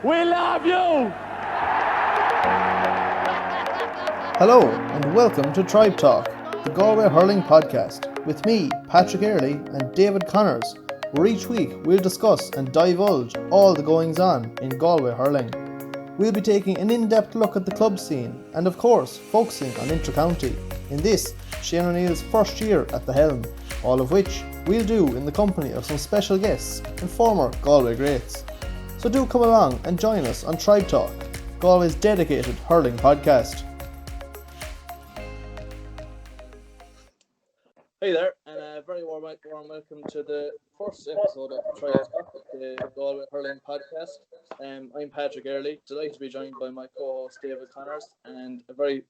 We love you! Hello and welcome to Tribe Talk, the Galway Hurling podcast, with me, Patrick Earley and David Connors, where each week we'll discuss and divulge all the goings-on in Galway Hurling. We'll be taking an in-depth look at the club scene and of course focusing on inter-county, in this, Shane O'Neill's first year at the helm, all of which we'll do in the company of some special guests and former Galway greats. So do come along and join us on Tribe Talk, Galway's dedicated hurling podcast. Hey there, and a very warm welcome to the first episode of Tribe Talk, the Galway Hurling podcast. I'm Patrick Earley, delighted to be joined by my co-host David Connors, and a very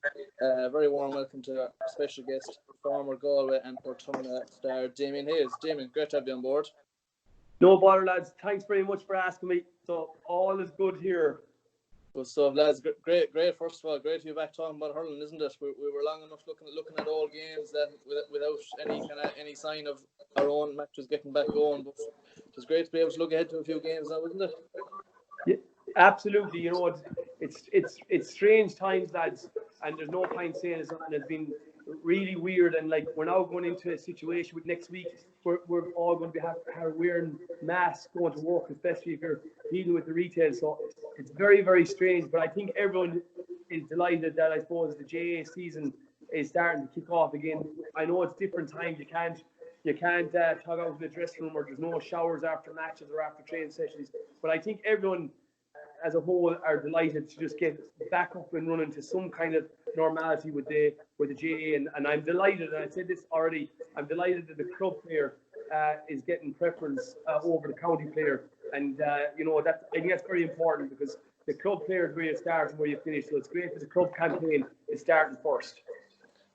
warm welcome to our special guest, former Galway and Portumna star Damien Hayes. Damien, great to have you on board. No bother, lads. Thanks very much for asking me. So all is good here. Good stuff, lads. Great. First of all, great to be back talking about hurling, isn't it? We were long enough looking at all games that without any sign of our own matches getting back going. But it's great to be able to look ahead to a few games now, isn't it? Yeah, absolutely. You know, it's strange times, lads, and there's no point saying it's not. It's been really weird, and like we're now going into a situation with next week we're all going to be wearing masks going to work, especially if you're dealing with the retail. So it's very, very strange, but I think everyone is delighted that I suppose the JA season is starting to kick off again. I know it's different times. You can't tug out in the dressing room, or there's no showers after matches or after training sessions. But I think everyone as a whole are delighted to just get back up and running to some kind of normality with the JA, and I'm delighted, and I said this already, I'm delighted that the club player is getting preference over the county player, and that I think that's very important, because the club player is where you start and where you finish, so it's great that the club campaign is starting first.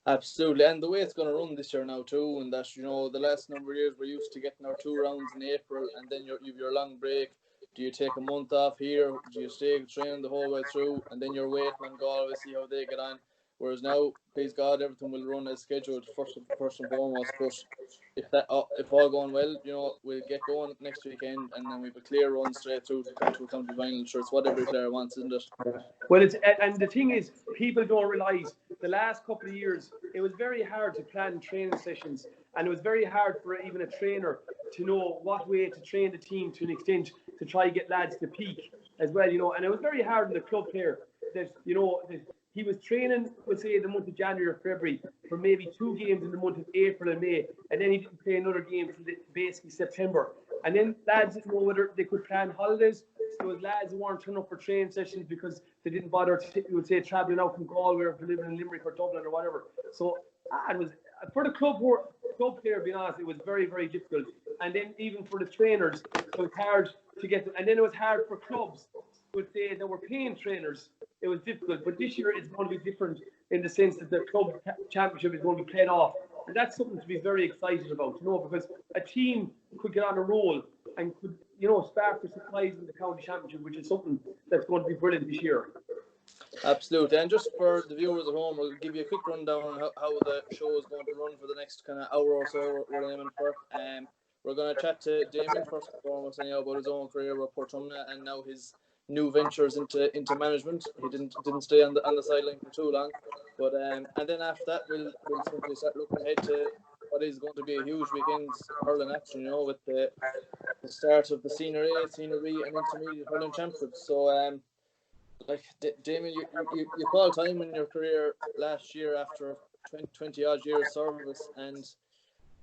Absolutely, and the way it's going to run this year now too, and that the last number of years we're used to getting our 2 rounds in April, and then you've your long break. Do you take a month off here? Do you stay training the whole way through, and then you're waiting on Galway, see how they get on? Whereas now, please God, everything will run as scheduled first and foremost. But if all going well, we'll get going next weekend, and then we've a clear run straight through to county final. Sure, it's what every player wants, isn't it? Well, and the thing is, people don't realise the last couple of years it was very hard to plan training sessions, and it was very hard for even a trainer to know what way to train the team to an extent to try to get lads to peak as well, and it was very hard on the club player that he was training, we'll say, in the month of January or February for maybe 2 games in the month of April and May, and then he didn't play another game until basically September. And then lads didn't know whether they could plan holidays. There was lads who weren't turning up for training sessions because they didn't bother, travelling out from Galway or living in Limerick or Dublin or whatever. So it was, for the club player, being honest, it was very, very difficult. And then even for the trainers, it was hard to get them. And then it was hard for clubs, would say, that were paying trainers. It was difficult, but this year it's going to be different in the sense that the club championship is going to be played off, and that's something to be very excited about, because a team could get on a roll and could, spark for surprise in the county championship, which is something that's going to be brilliant this year. Absolutely, and just for the viewers at home, we'll give you a quick rundown on how the show is going to run for the next kind of hour or so. We're aiming for. We're going to chat to Damien first and foremost, anyhow, about his own career with Portumna and now his new ventures into management. He didn't stay on the sideline for too long, but and then after that we'll simply start looking ahead to what is going to be a huge weekend's hurling action, with the start of the Senior A, Senior B and Intermediate Hurling Championships. So Damien, you called time in your career last year after 20 odd years service, and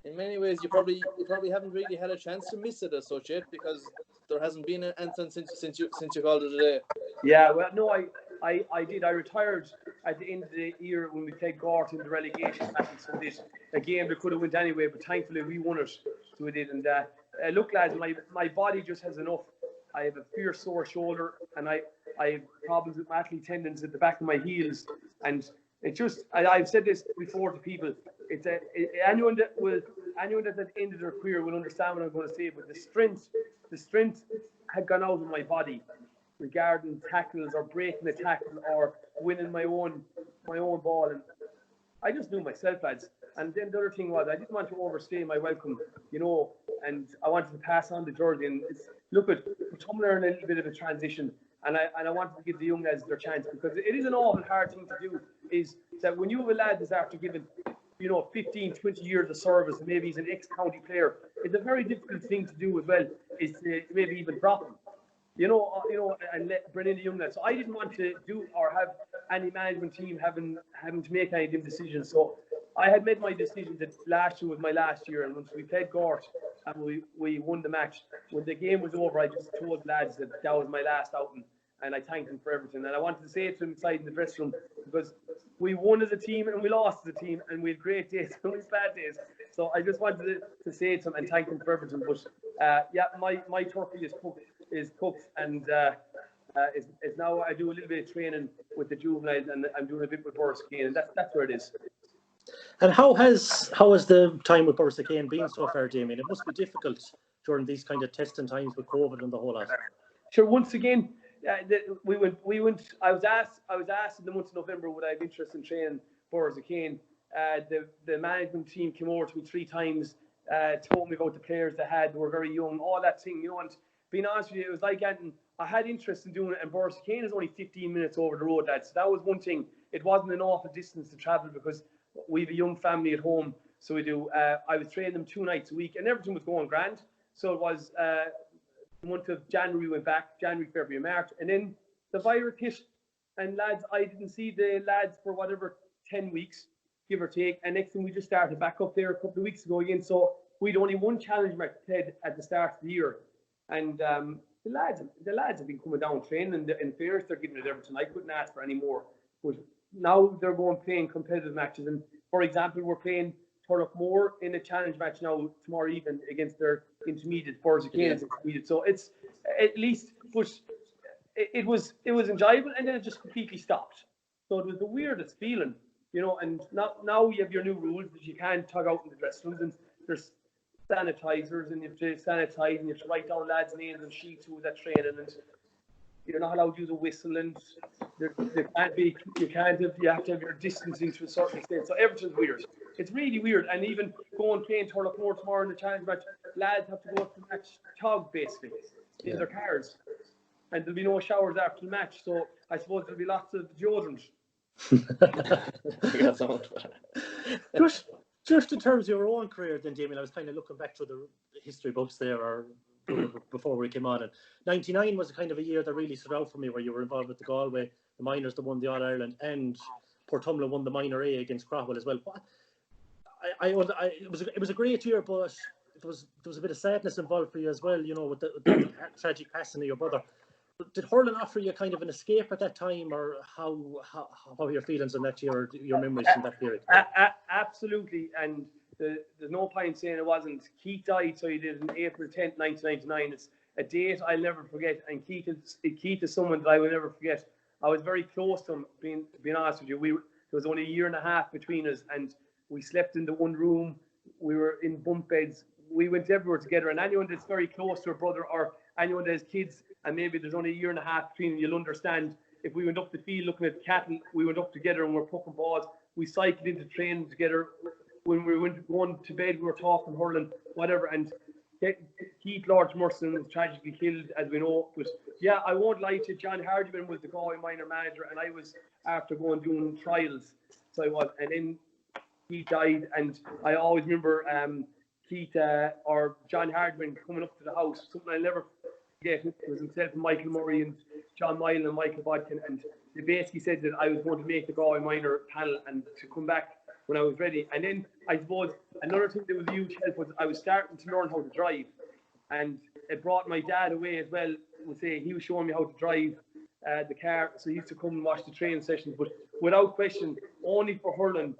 in many ways you probably haven't really had a chance to miss it as such yet, because there hasn't been anything since you called it a day. Yeah, well, no, I did. I retired at the end of the year when we played Gort in the relegation battle. So this a game that could have went anyway, but thankfully we won it. So we did. And look, lads, my body just has enough. I have a fierce sore shoulder, and I have problems with my athlete tendons at the back of my heels, and it just, I've said this before to people, it's anyone that at the end of their career will understand what I'm going to say, but the strength had gone out of my body regarding tackles or breaking a tackle or winning my own ball, and I just knew myself, lads. And then the other thing was, I didn't want to overstay my welcome, and I wanted to pass on the jersey. And look at Portumna in a little bit of a transition, And I wanted to give the young lads their chance, because it is an awful hard thing to do. Is that when you have a lad that's after giving 15, 20 years of service, and maybe he's an ex-county player, it's a very difficult thing to do as well, is to maybe even drop him, and bring in the young lads. So I didn't want to do or have any management team having to make any of them decisions. So I had made my decision that last year was my last year, and once we played Gort and we won the match, when the game was over, I just told the lads that was my last outing, and I thanked them for everything. And I wanted to say it to them inside in the dressing room, because we won as a team and we lost as a team, and we had great days and we had bad days. So I just wanted to say it to them and thank them for everything. But my turkey is cooked, and is now I do a little bit of training with the juveniles, and I'm doing a bit with Borrisokane, and that's where it is. And how has the time with Borrisokane been so far, Damien? It must be difficult during these kind of testing times with COVID and the whole lot. Sure. Once again, we went. I was asked in the month of November would I have interest in training Borrisokane. The management team came over to me 3 times, told me about the players they had. They were very young, all that thing, And being honest with you, it was like I had interest in doing it, and Borrisokane is only 15 minutes over the road, lads. So that was one thing. It wasn't an awful distance to travel, because we have a young family at home, so we do. I was training them 2 nights a week, and everything was going grand. So it was the month of January, we went back, January, February, March, and then the virus hit, and lads, I didn't see the lads for whatever 10 weeks, give or take, and next thing we just started back up there a couple of weeks ago again. So we'd only one challenge match played at the start of the year, and the lads have been coming down training, and in fairness, they're giving it everything. I couldn't ask for any more. But now they're going playing competitive matches, and for example, we're playing Turlough in a challenge match now tomorrow evening against their intermediate, Borrisokane intermediate. So it's at least, but it was enjoyable, and then it just completely stopped. So it was the weirdest feeling, And now you have your new rules that you can't tug out in the dressing rooms, and there's sanitizers, and you have to sanitize, and you have to write down lads' names and sheets who was at training, and you're not allowed to use a whistle, and you have to have your distancing to a certain extent. So everything's weird. It's really weird. And even going playing Turlough tomorrow in the challenge match, lads have to go to the match tug basically in their cars, and there'll be no showers after the match. So I suppose there'll be lots of deodorant. Just in terms of your own career, then, Damien, I was kind of looking back through the history books there, or before we came on, and 99 was a kind of a year that really stood out for me, where you were involved with the Galway, the minors that won the All-Ireland, and Portumna won the minor A against Crowell as well. It was a great year, but there was a bit of sadness involved for you as well, with the tragic passing of your brother. Did hurling offer you kind of an escape at that time, or how are your feelings on that year, or your memories from that period? Absolutely, and there's no point saying it wasn't. Keith died, so he did on April 10th, 1999. It's a date I'll never forget, and Keith is someone that I will never forget. I was very close to him, being honest with you. There was only a year and a half between us, and we slept in the one room. We were in bunk beds. We went everywhere together, and anyone that's very close to a brother, or anyone that has kids, and maybe there's only a year and a half between them, you'll understand. If we went up the field looking at cattle, we went up together and we're poking balls. We cycled into training together. When we went going to bed, we were talking hurling, whatever. And Keith Lord Merson was tragically killed, as we know. But yeah, I won't lie to you, John Hardiman was the Galway minor manager, and I was after doing trials. So I was, and then Keith died, and I always remember Keith or John Hardiman coming up to the house. Something I'll never forget. It was himself and Michael Murray and John Moylan and Michael Bodkin, and they basically said that I was going to make the Galway minor panel and to come back when I was ready. And then I suppose another thing that was a huge help was I was starting to learn how to drive, and it brought my dad away as well. We'll say he was showing me how to drive the car, so he used to come and watch the training sessions. But without question, only for hurling,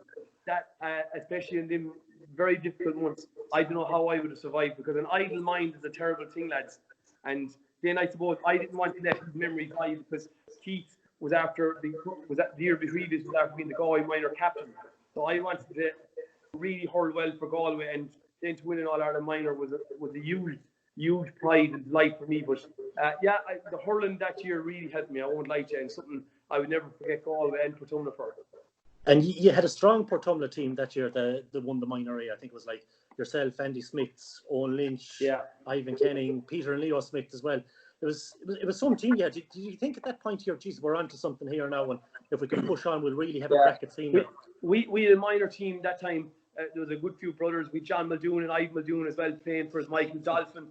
that especially in them very difficult months, I don't know how I would have survived, because an idle mind is a terrible thing, lads. And then I suppose I didn't want to let his memory die, because Keith was after the year previous was after being the Galway minor captain. So I wanted to really hurl well for Galway, and then to win an All-Ireland minor was a huge pride and delight for me. But the hurling that year really helped me. I won't lie to you, and something I would never forget Galway and Portumna for. And you had a strong Portumna team that year, the won the minor A. I think it was like yourself, Andy Smith, Owen Lynch, Ivan Kenning, Peter and Leo Smith as well. it was some team. Yeah, did you think at that point here, geez, we're onto something here now, and if we can push on, we'll really have a crack at senior. We had a minor team that time. There was a good few brothers. We John Muldoon and Ivan Muldoon as well playing for us. Michael Dolphin,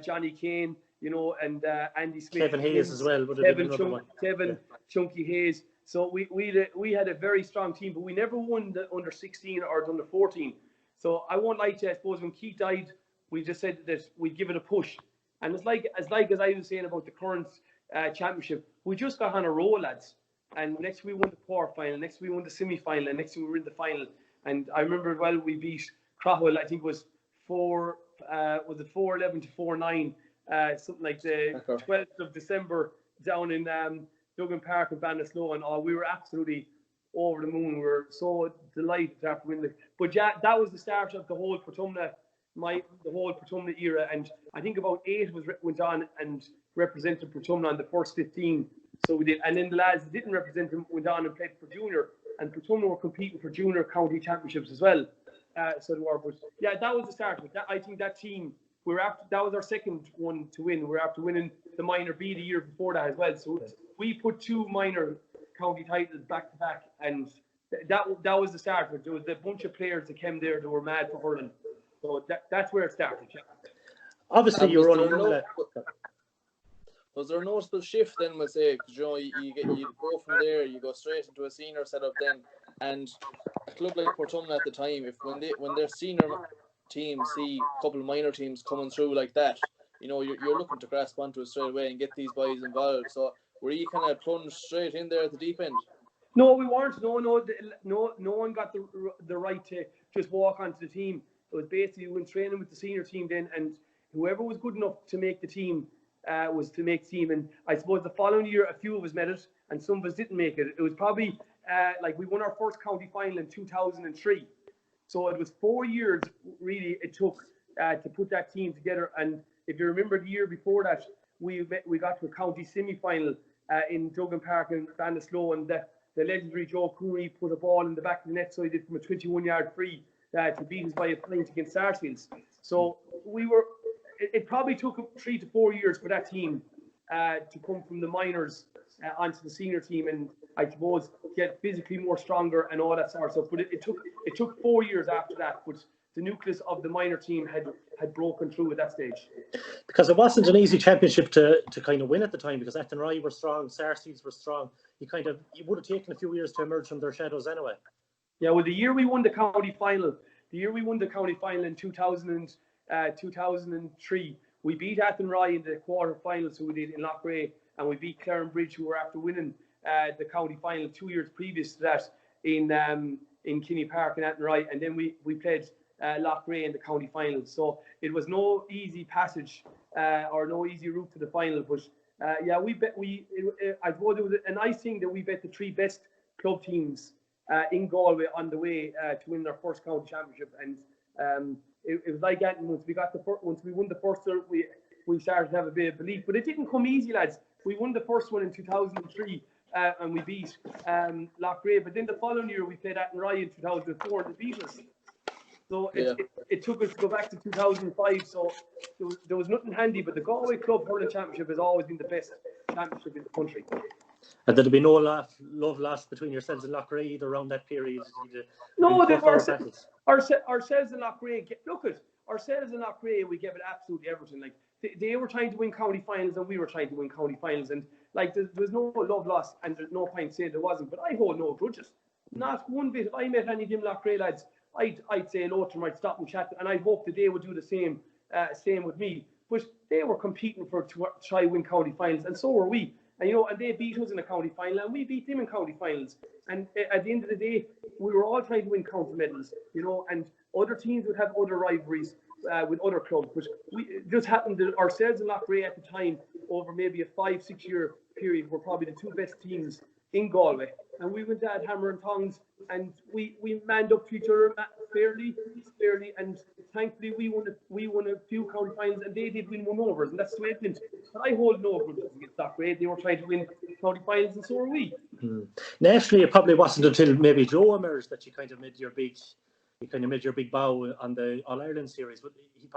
Johnny Kane, and Andy Smith, Kevin Hayes as well. Kevin Chunky Hayes. So we had a very strong team, but we never won the under 16 or the under 14. So I won't lie to you. I suppose when Keith died, we just said that we'd give it a push. And it's like as I was saying about the current championship, we just got on a roll, lads. And next we won the quarter final, next we won the semi final, and next we were in the final. And I remember we beat Crowell. I think it was 4-11 to 4-9, something like the 12th of December down in Duggan Park in Ballinasloe, and we were absolutely over the moon. We were so delighted after winning. But yeah, that was the start of the whole Portumna era, and I think about 8 went on and represented Portumna on the first 15. So we did, and then the lads that didn't represent them went on and played for junior, and Portumna were competing for junior county championships as well. So they were, but yeah, that was the start of it. I think that team that was our second one to win. We were after winning the minor B the year before that as well. So we put 2 minor county titles back to back, and that was the start of it. There was a bunch of players that came there that were mad for hurling. So that's where it started. Yeah. Obviously, you're on. Was there a noticeable shift then? We'll say, because you go from there, you go straight into a senior setup then, and a club like Portumna at the time, when their senior teams see a couple of minor teams coming through like that, you're looking to grasp onto it straight away and get these boys involved. So were you kind of plunged straight in there at the deep end? No, we weren't. No one got the right to just walk onto the team. It was basically we went training with the senior team then, and whoever was good enough to make the team was to make team. And I suppose the following year, a few of us made it, and some of us didn't make it. It was probably like we won our first county final in 2003. So it was 4 years really it took to put that team together. And if you remember the year before that, we got to a county semi-final in Duggan Park in Ballinasloe, and the legendary Joe Cooney put a ball in the back of the net, so he did from a 21-yard free to beat us by a point against Sarsfields. So it probably took 3 to 4 years for that team to come from the minors onto the senior team, and I suppose get physically more stronger and all that sort of stuff. But it took 4 years after that. But the nucleus of the minor team had broken through at that stage. Because it wasn't an easy championship to kind of win at the time, because Athenry were strong, Sarsfields were strong. You would have taken a few years to emerge from their shadows anyway. Yeah, well, the year we won the county final in 2003, we beat Athenry in the quarter final, so we did in Loughrea, and we beat Clarenbridge, who were after winning the county final 2 years previous to that in Kinney Park in Athenry, and then we played Loughrea in the county final. So it was no easy passage or no easy route to the final, but yeah, I suppose it was a nice thing that we bet the 3 best club teams in Galway on the way to win their first county championship, and it was like that. Once we won the first, we started to have a bit of belief, but it didn't come easy, lads. We won the first one in 2003, and we beat Loughrea. But then the following year, we played Athenry in 2004, and they beat us. So it took us to go back to 2005. So there was nothing handy. But the Galway Club Hurling Championship has always been the best championship in the country. And there'd be no love lost between yourselves and Loughrea either around that period? No, ourselves and Loughrea. Look at ourselves and Loughrea. We gave it absolutely everything. Like they were trying to win county finals, and we were trying to win county finals. And like there was no love lost, and there's no point saying there wasn't. But I hold no grudges, not one bit. If I met any of them Loughrea lads, I'd say hello to them, I'd stop and chat, and I hope that they would do the same with me. But they were competing to try win county finals, and so were we. And and they beat us in a county final, and we beat them in county finals. And at the end of the day, we were all trying to win county medals, and other teams would have other rivalries with other clubs. But we just happened that ourselves and Loughrea at the time, over maybe a 5-6 year period, were probably the 2 best teams in Galway. And we went at hammer and tongs, and we manned up to each other fairly, and thankfully we won a few county finals, and they did win one overs, and that's the way it went. But I hold no grudges against Loughrea. They were trying to win county finals, and so were we. Nationally, it probably wasn't until maybe Joe emerged that you kind of made your big kind of made your big bow on the All Ireland series, but he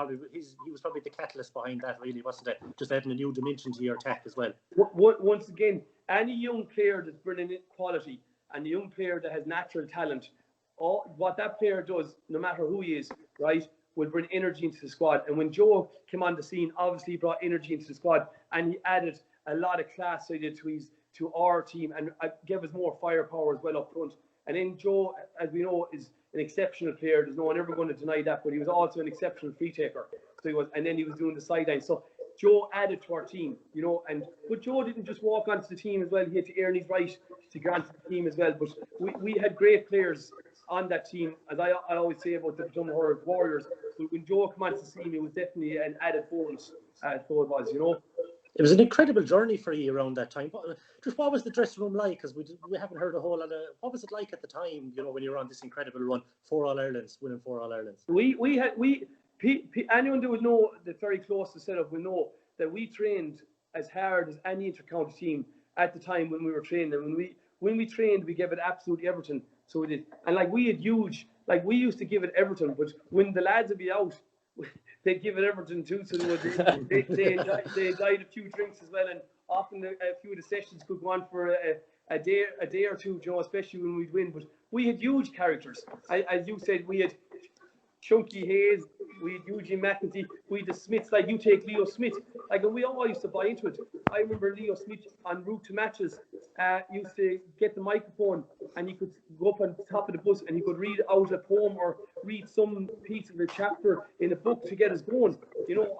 was probably the catalyst behind that, really, wasn't it? Just adding a new dimension to your attack as well. Once again, any young player that's bringing in quality and a young player that has natural talent, what that player does, no matter who he is, right, will bring energy into the squad. And when Joe came on the scene, obviously he brought energy into the squad, and he added a lot of class to our team, and gave us more firepower as well up front. And then Joe, as we know, is an exceptional player. There's no one ever going to deny that, but he was also an exceptional free taker. So he was, and then he was doing the sideline. So Joe added to our team, but Joe didn't just walk onto the team as well. He had to earn his right to get onto the team as well. But we had great players on that team, as I always say about the Portumna Warriors. But when Joe came onto the team, it was definitely an added bonus. So it was, It was an incredible journey for you around that time. What was the dressing room like? Because we haven't heard a whole lot of. What was it like at the time? When you were on this incredible run, winning 4 All Irelands. Anyone that would know that's very close to setup will know that we trained as hard as any inter-county team at the time when we were training. And when we trained, we gave it absolutely everything. So we did, and we had huge. We used to give it everything, but when the lads would be out, they'd give it everything too. So they enjoyed a few drinks as well, and often a few of the sessions could go on for a day or two, especially when we'd win. But we had huge characters. As you said, we had Chunky Hayes, we had Eugene McEntee, we had the Smiths, you take Leo Smith, and we all used to buy into it. I remember Leo Smith en route to matches used to get the microphone, and he could go up on top of the bus and he could read out a poem or read some piece of a chapter in a book to get us going.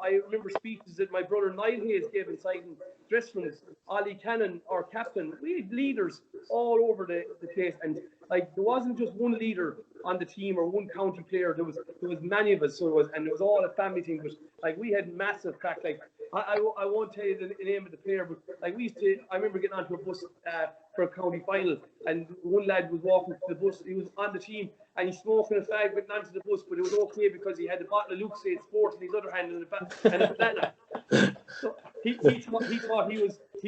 I remember speeches that my brother Niall Hayes gave inside in dressing rooms. Ollie Cannon, our captain, we had leaders all over the place, and there wasn't just one leader on the team or one county player. There was many of us, and it was all a family thing. But we had massive crack. I won't tell you the name of the player, but I remember getting onto a bus for a county final, and one lad was walking to the bus. He was on the team, and he's smoking a fag getting onto the bus, but it was okay because he had a bottle of Luke Said Sport in his other hand and a banana. So he thought he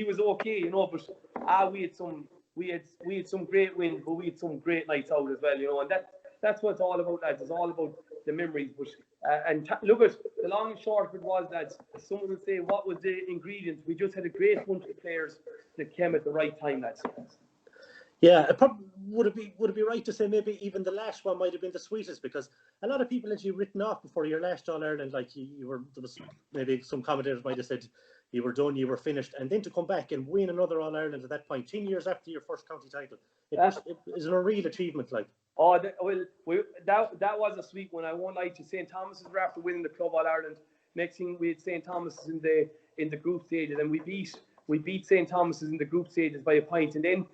was okay, but we had some great wins, but we had some great nights out as well, and that's what it's all about, lads. It's all about the memories. But look at the long and short of it was, lads. Someone would say, what was the ingredients? We just had a great bunch of players that came at the right time, lads. Yeah, would it be right to say maybe even the last one might have been the sweetest, because a lot of people had you written off before your last All Ireland, you were, there was maybe some commentators might have said you were done, you were finished, and then to come back and win another All Ireland at that point, 10 years after your first county title, it is a real achievement, Oh, that was a sweet one. I won't lie to you. St. Thomas's were after winning the Club All Ireland. Next thing, we had St. Thomas's in the group stages, and we beat St. Thomas's in the group stages by a point, and then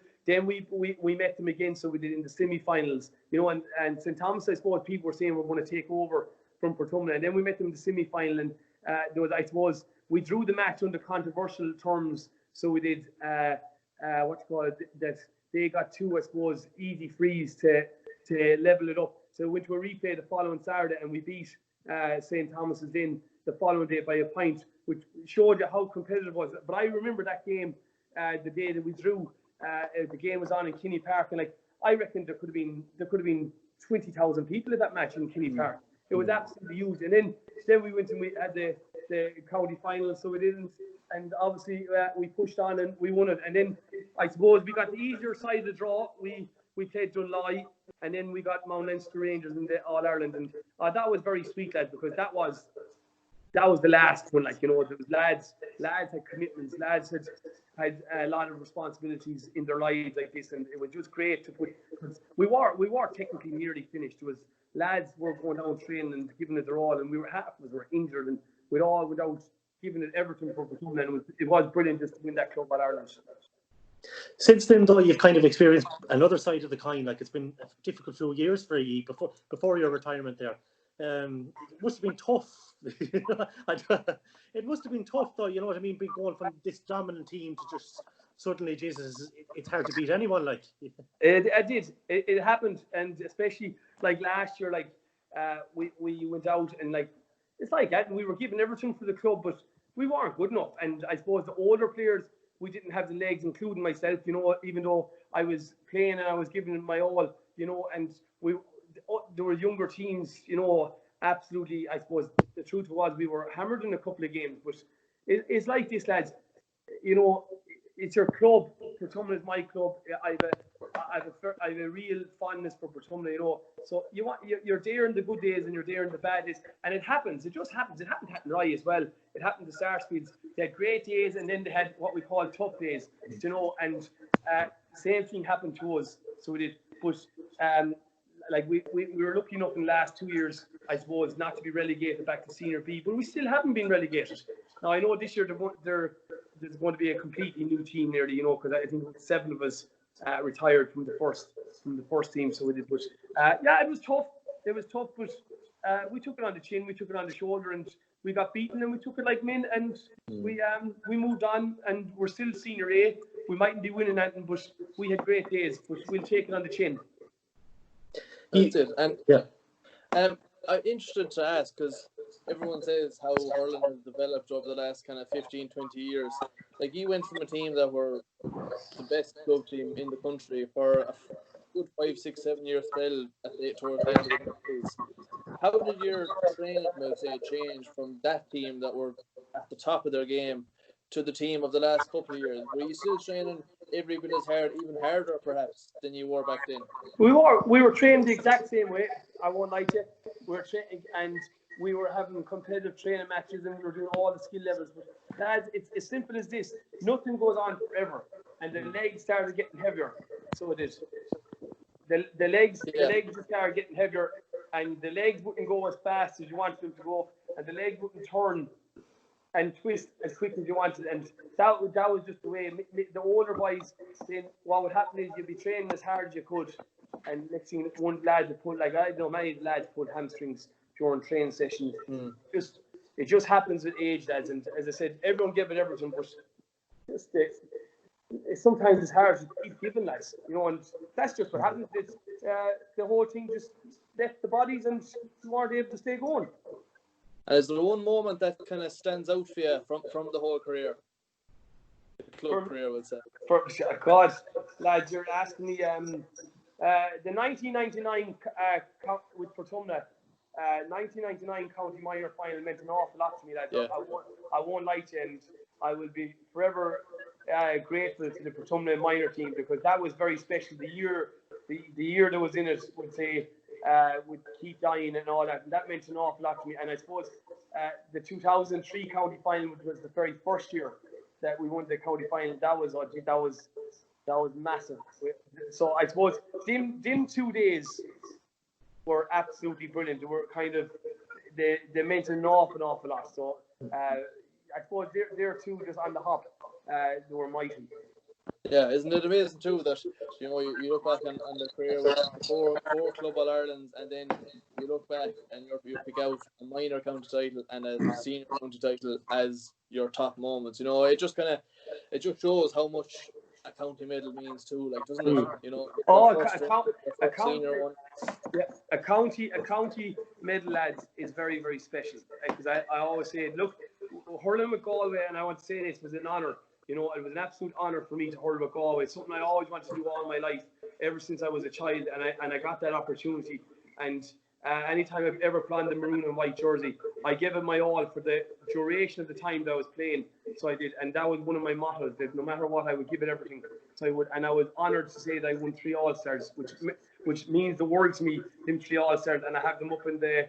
we met them again. So we did in the semi-finals, and St. Thomas, I suppose people were saying we're going to take over from Portumna, and then we met them in the semi-final, and I suppose we drew the match under controversial terms. So we did that they got 2, I suppose, easy frees to level it up. So we went to a replay the following Saturday, and we beat St. Thomas's then the following day by a point, which showed you how competitive it was. But I remember that game, the day that we drew. The game was on in Kinney Park, and I reckon there could have been 20,000 people at that match in Kinney Park. It was absolutely huge. And then we went and we had the county final, so we didn't. And obviously we pushed on and we won it. And then I suppose we got the easier side of the draw. We played Dunloy, and then we got Mount Leinster Rangers in the All Ireland, and that was very sweet, lads, because that was the last one. There was lads had commitments, lads had a lot of responsibilities in their lives like this, and it was just great to put. We were technically nearly finished. It was lads were going down training and giving it their all, and half of us were injured, and without giving it everything for Portumna, and it was brilliant just to win that Club All Ireland. Since then, though, you've kind of experienced another side of the coin. It's been a difficult few years for you before your retirement there. It must have been tough. It must have been tough, though, you know what I mean, being going from this dominant team to just suddenly, Jesus, it's hard to beat anyone. It did. It happened, and especially last year, we went out and it's like that, and we were giving everything for the club, but we weren't good enough. And I suppose the older players, we didn't have the legs, including myself, even though I was playing and I was giving it my all, and there were younger teams, absolutely. I suppose the truth was we were hammered in a couple of games, but it's like this, lads. It's your club. Portumna is my club. I have a real fondness for Portumna, So you're there in the good days and you're there in the bad days, and it happens. It just happens. It happened to Hatton as well. It happened to Sarsfields. They had great days, and then they had what we call tough days, And same thing happened to us. So we did, but like we were lucky enough in the last 2 years, I suppose, not to be relegated back to Senior B, but we still haven't been relegated. Now I know this year there's going to be a completely new team nearly, because I think 7 of us retired from the first team. So we did, but it was tough. It was tough, but we took it on the chin, we took it on the shoulder, and we got beaten, and we took it like men, and we moved on, and we're still Senior A. We mightn't be winning anything, but we had great days. But we'll take it on the chin. That's it. And yeah. I'm interested to ask, because everyone says how Hurling has developed over the last kind of 15, 20 years. Like, you went from a team that were the best club team in the country for a good 5, 6, 7 year spell towards the end of the 90s. How did your training, change from that team that were at the top of their game to the team of the last couple of years? Were you still training every bit as hard, even harder perhaps, than you were back then? We were trained the exact same way. I won't lie to you. We were training, and we were having competitive training matches, and we were doing all the skill levels. But lads, it's as simple as this. Nothing goes on forever, and the legs started getting heavier. So it is. The legs just started getting heavier, and the legs wouldn't go as fast as you wanted them to go, and the legs wouldn't turn and twist as quick as you wanted, and that was just the way. The older boys, then what would happen is you'd be training as hard as you could, and next thing one lad would pull, like I know many lads pull hamstrings during training sessions. It just happens with age, lads, and as I said, everyone give it everything, but sometimes it's hard to keep giving, lads, and that's just what happens. It's the whole thing just left the bodies, and you weren't able to stay going. And is there one moment that kind of stands out for you from the whole career? The club career, I would say. God, lads, you're asking me. The 1999 with Portumna, 1999 county minor final meant an awful lot to me, lads. Yeah. I won't lie to you, and I will be forever grateful to the Portumna minor team, because that was very special. The year that was in it, would say. With Keith dying and all that, and that meant an awful lot to me. And I suppose the 2003 county final, which was the very first year that we won the county final, that was massive. So I suppose them 2 days were absolutely brilliant. They were kind of they meant an awful lot. So I suppose they're two just on the hop. They were mighty. Yeah, isn't it amazing too that you look back on the career with four Club All-Irelands, and then you look back and you pick out a minor county title and a senior county title as your top moments. It just shows how much a county medal means too, like, doesn't it? A county medal, lads, is very, very special, because I always say, look, hurling with Galway, and I want to say this, was an honour. It was an absolute honour for me to hurl with Galway. It's something I always wanted to do all my life, ever since I was a child, and I got that opportunity. And anytime I've ever put on the maroon and white jersey, I gave it my all for the duration of the time that I was playing. So I did, and that was one of my mottos, that no matter what, I would give it everything. So I would, and I was honoured to say that I won 3 All-Stars, which means the world to me, them 3 All-Stars, and I have them up in the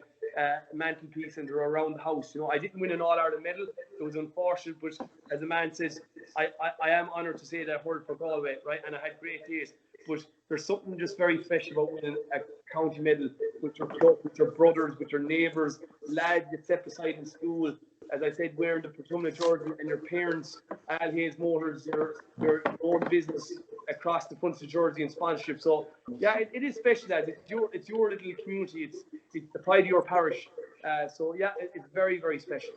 mantelpiece, and they're around the house. I didn't win an All-Ireland medal. It was unfortunate, but as a man says, I am honoured to say that I hurled for Galway, right? And I had great days. But there's something just very special about winning a county medal with your club, with your brothers, with your neighbours, lads you set beside in school. As I said, wearing the Portumna jersey, and your parents, Al Hayes Motors, your own business across the front of the jersey and sponsorship. So yeah, it is special, lads. It's your little community. It's the pride of your parish. So yeah, it's very, very special.